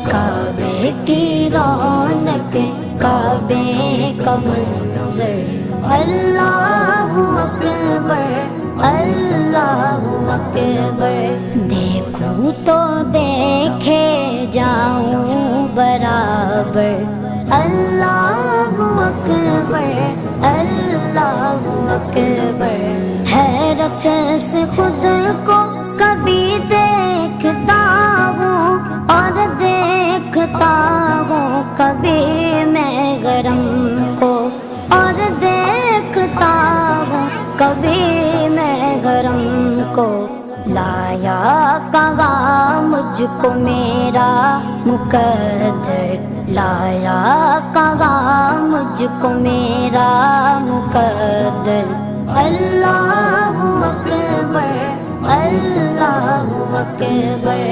کعبے کی رونق کعبے کا منظر اللہ اکبر اللہ اکبر دیکھوں تو دیکھے جاؤں برابر اللہ اکبر اللہ اکبر حیرت سے خود کو کبھی دیکھتا ہوں اور دیکھتا ہوں کبھی میں گرم کو اور دیکھتا ہوں کبھی میں گرم کو لایا کہاں مجھ کو میرا مقدر لایا کہاں مجھ کو میرا مقدر اللہ اکبر اللہ اکبر